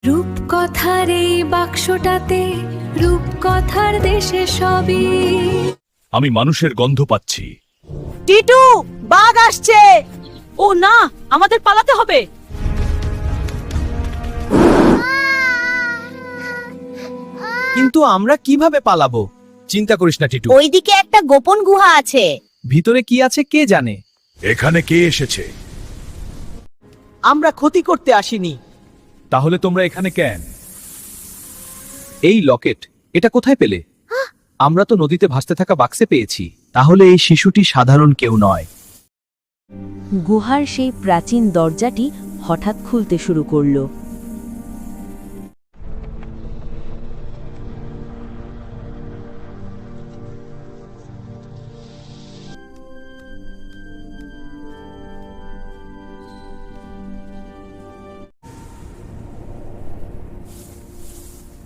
রূপকথার এই বাক্সটাতে রূপকথার দেশে সবই। আমি মানুষের গন্ধ পাচ্ছি। টিটু, বাঘ আসছে। ও না, আমাদের পালাতে হবে। কিন্তু আমরা কিভাবে পালাবো? চিন্তা করিস না টিটু, ওইদিকে একটা গোপন গুহা আছে। ভিতরে কি আছে কে জানে। এখানে কে এসেছে? আমরা ক্ষতি করতে আসিনি। তাহলে তোমরা এখানে কেন? এই লকেট, এটা কোথায় পেলে? আমরা তো নদীতে ভাসতে থাকা বাক্সে পেয়েছি। তাহলে এই শিশুটি সাধারণ কেউ নয়। গুহার সেই প্রাচীন দরজাটি হঠাৎ খুলতে শুরু করল।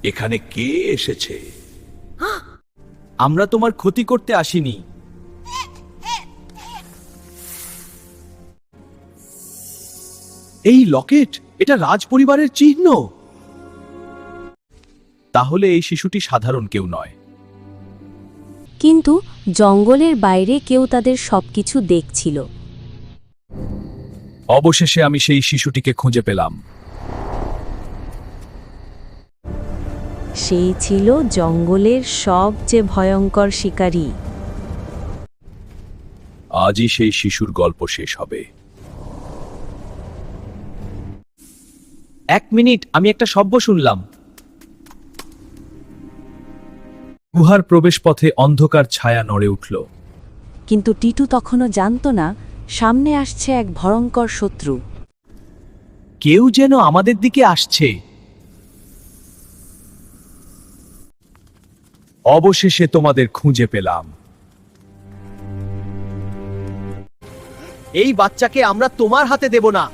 এখানে কে এসেছে? আমরা তোমার ক্ষতি করতে আসিনি। এই লকেট, এটা রাজ পরিবারের চিহ্ন। তাহলে এই শিশুটি সাধারণ কেউ নয়। কিন্তু জঙ্গলের বাইরে কেউ তাদের সবকিছু দেখছিল। অবশেষে আমি সেই শিশুটিকে খুঁজে পেলাম। সেই ছিল জঙ্গলের সবচেয়ে ভয়ঙ্কর শিকারী। আজই সেই শিশুর গল্প শেষ হবে। 1 মিনিট, আমি একটা শব্দ শুনলাম। গুহার প্রবেশপথে অন্ধকার ছায়া নড়ে উঠল। কিন্তু টিটু তখনও জানত না সামনে আসছে এক ভয়ঙ্কর শত্রু। কেউ যেন আমাদের দিকে আসছে। অবশেষে তোমাদের খুঁজে পেলাম। এই বাচ্চাকে আমরা তোমার হাতে দেব না।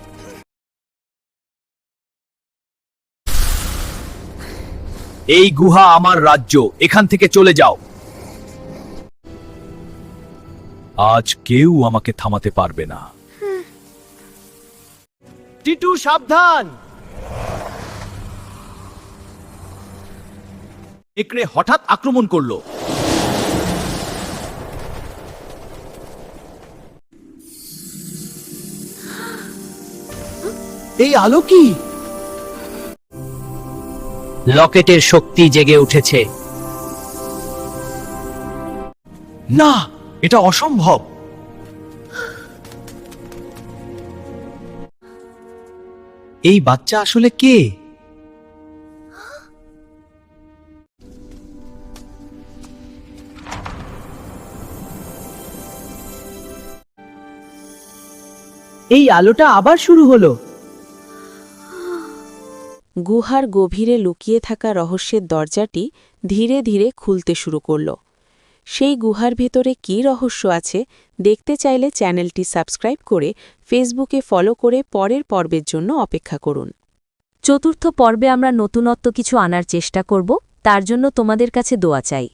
এই গুহা আমার রাজ্য, এখান থেকে চলে যাও। আজ কেউ আমাকে থামাতে পারবে না। টিটু, সাবধান। একরে হঠাৎ আক্রমণ করলো। এই আলো কি? লকেটের শক্তি জেগে উঠেছে। না, এটা অসম্ভব। এই বাচ্চা আসলে কে? এই আলোটা আবার শুরু হলো। গুহার গভীরে লুকিয়ে থাকা রহস্যের দরজাটি ধীরে ধীরে খুলতে শুরু করল। সেই গুহার ভেতরে কী রহস্য আছে দেখতে চাইলে চ্যানেলটি সাবস্ক্রাইব করে ফেসবুকে ফলো করে পরের পর্বের জন্য অপেক্ষা করুন। চতুর্থ পর্বে আমরা নতুনত্ব কিছু আনার চেষ্টা করব, তার জন্য তোমাদের কাছে দোয়া চাই।